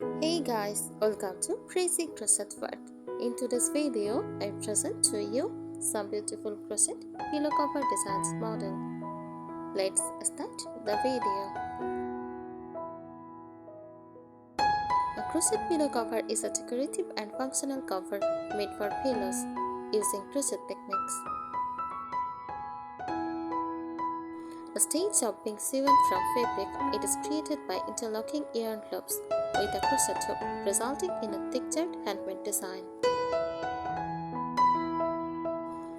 Hey guys, welcome to Crazy Crochet World. In today's video, I present to you some beautiful crochet pillow cover designs model. Let's start the video. A crochet pillow cover is a decorative and functional cover made for pillows using crochet techniques. A stage of being sewn from fabric, it is created by interlocking yarn loops with a crochet hook, resulting in a textured handmade design.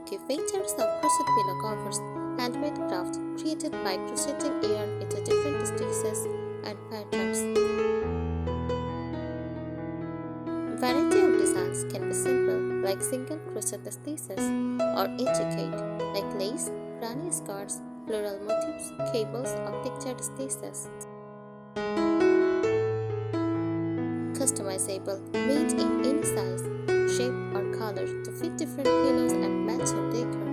Key features of crochet pillow covers: handmade craft created by crocheting yarn into different stitches and patterns. Variety of designs can be simple, like single crochet stitches, or intricate, like lace, granny scarves, floral motifs, cables, or textured stitches. Customizable, made in any size, shape, or color to fit different pillows and match your decor.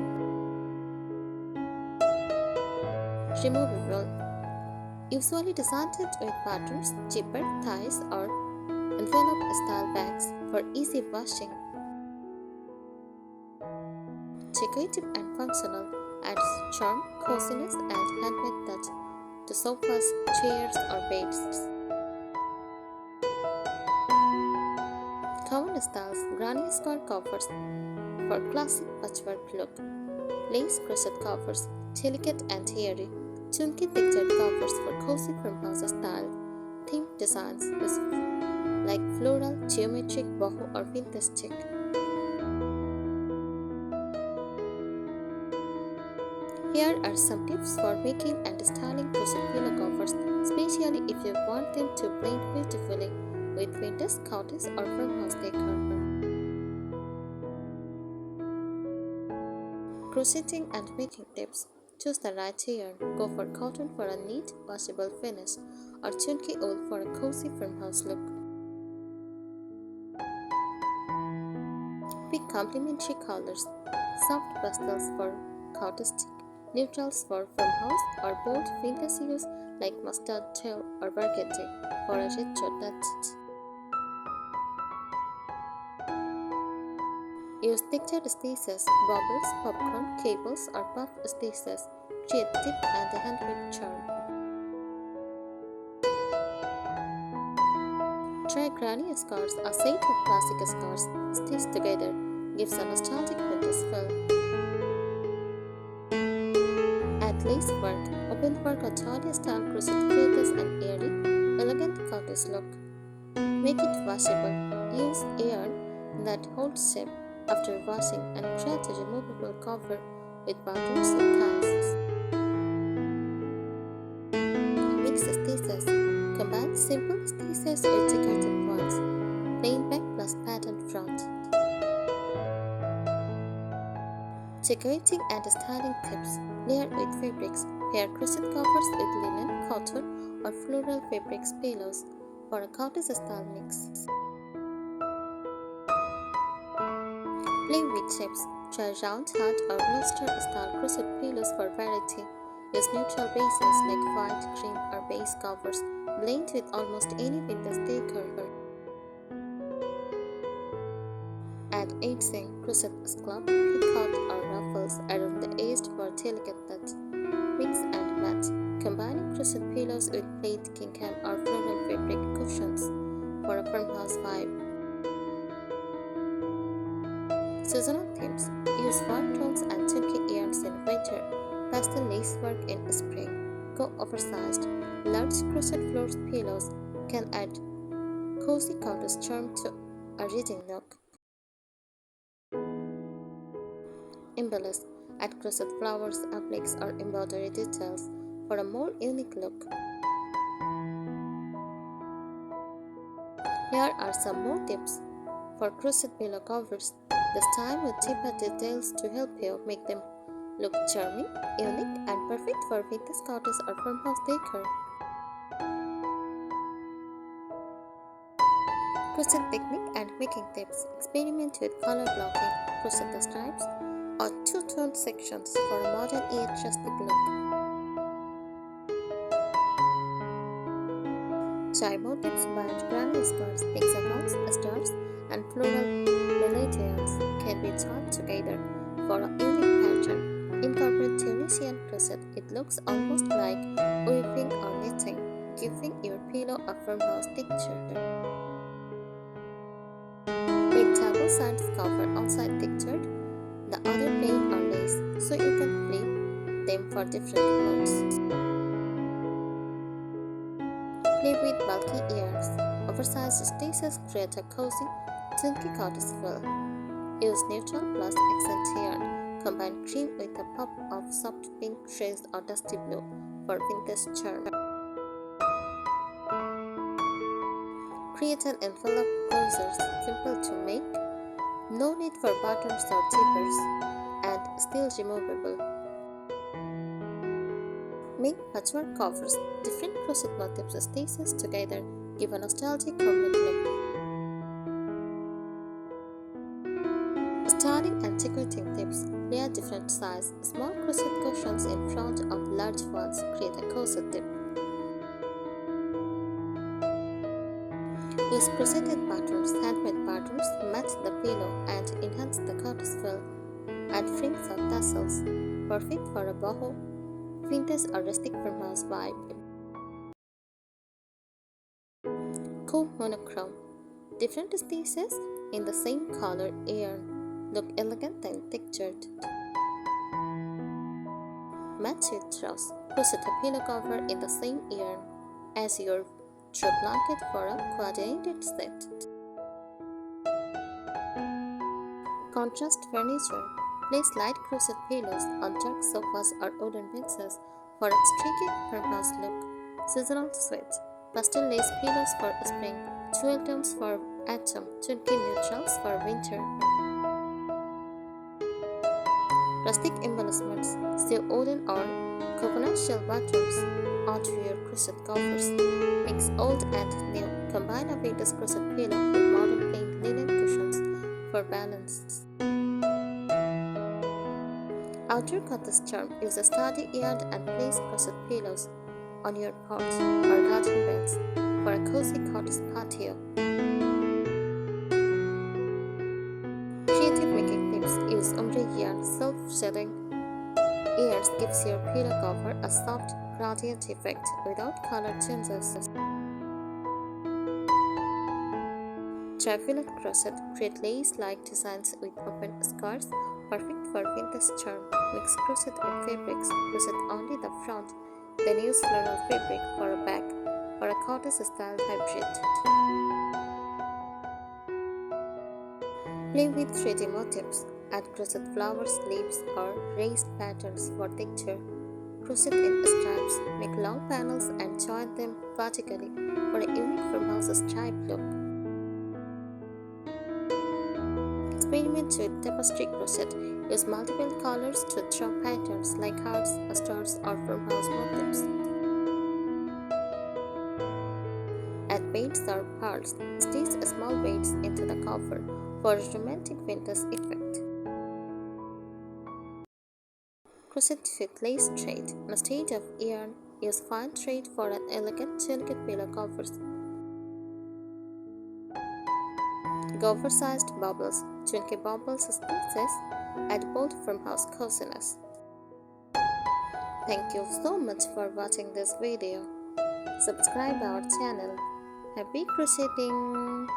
Removable, usually designed with patterns, zipper, ties, or envelope style bags for easy washing. Decorative and functional, adds charm, coziness, and handmade touch to sofas, chairs, or beds. Common styles: granny square covers for classic patchwork look, lace crochet covers, delicate and airy, chunky textured covers for cozy farmhouse style, themed designs like floral, geometric, boho, or vintage chic. Here are some tips for making and styling crochet pillow covers, especially if you want them to blend beautifully with vintage, cottage, or farmhouse decor. Crocheting and making tips: choose the right yarn. Go for cotton for a neat, washable finish, or chunky wool for a cozy farmhouse look. Pick complementary colors: soft pastels for cottage, neutrals for farmhouse, or bold vintage hues like mustard, teal, or burgundy for a retro touch. Use textured stitches, bubbles, popcorn, cables, or puff stitches. Create tip and a handmade charm. Try granny scarves. A set of classic scarves stitched together gives a nostalgic vintage feel. Add lace work, open work, or Charlie style crochet creates an airy, elegant cottage look. Make it washable. Use yarn that holds shape after washing and create a removable cover with buttons and ties. Mix stitches. Combine simple stitches with decorative ones. Plain back plus pattern front. Decorating and styling tips: layer with fabrics. Pair crochet covers with linen, cotton, or floral fabrics pillows for a cottage style mix. Play with shapes. Try round hat or bluster style crochet pillows for variety. Use neutral bases like white, cream, or beige covers. Blend with almost any vintage decor. Add edging, crochet scallop, picot, or ruffles around the edge for delicate touch. Mix and match, combining crochet pillows with plaid, gingham, or floral fabric cushions for a farmhouse vibe. Seasonal themes: use warm tones and chunky yarns in winter, pastel lace work in spring. Go oversized. Large crochet floor pillows can add cozy cottage charm to a reading nook. Embellish, add crochet flowers, appliques, or embroidery details for a more unique look. Here are some more tips for crochet pillow covers. This time with deeper details to help you make them look charming, unique, and perfect for vintage cottage or farmhouse decor. Crochet technique and making tips: experiment with color blocking, crochet stripes, or two-tone sections for a modern yet rustic look. Chai motifs, band granny skirts, hexagons, stars, and floral melanges can be joined together for a unique pattern. Incorporate Tunisian crochet. It looks almost like weaving or knitting, giving your pillow a farmhouse texture. Make double sides cover one side textured, the other plain or lace, so you can flip them for different looks. Play with bulky ears. Oversized stitches create a cozy, silky cottage feel. Use neutral plus accent yarn. Combine cream with a pop of soft pink shades or dusty blue for vintage charm. Create an envelope closure, simple to make, no need for buttons or zippers, and still removable. Make patchwork covers. Different crochet motifs stitches together give a nostalgic homemade look. Styling and decorating tips. Layer different size. Small crochet cushions in front of large ones create a cozy tip. Use crocheted patterns, handmade patterns, match the pillow and enhance the cottage feel. Add fringes or tassels, perfect for a boho, vintage or rustic farmhouse vibe. Co-monochrome. Different species in the same color yarn look elegant and textured. Match with straws. Crochet a pillow cover in the same yarn as your throw blanket for a coordinated set. Contrast furniture. Place light crochet pillows on dark sofas or wooden benches for a streaky farmhouse look. Seasonal suites. Pastel lace pillows for spring, jewel tones for autumn, chunky neutrals for winter. Rustic embellishments. Sew wooden or coconut shell buttons onto your crochet covers. Mix old and new. Combine a vintage crochet pillow with modern plain linen cushions for balance. Outdoor cottage charm. Use a sturdy yarn and place crochet pillows on your porch or garden beds for a cozy cottage patio. Creative making tips. Use ombre yarn. Self-shading yarns gives your pillow cover a soft, gradient effect without color changes. Traveler crochet. Create lace-like designs with open skirts, perfect for vintage charm. Mix crochet with fabrics. Crochet only the front, then use floral fabric for a back or a cottage-style hybrid. Play with 3D motifs. Add crochet flowers, leaves, or raised patterns for texture. Crochet in stripes. Make long panels and join them vertically for a unique farmhouse stripe look. Experiment with tapestry crochet. Use multiple colors to draw patterns like hearts, stars, or farmhouse motifs. Add beads or pearls. Stitch small beads into the cover for a romantic vintage effect. Crochet with lace thread. Instead of yarn, use fine thread for an elegant, delicate pillow covers. Oversized bubbles. Chunky bubbles stitches add bold farmhouse coziness. Thank you so much for watching this video. Subscribe our channel. Happy crocheting!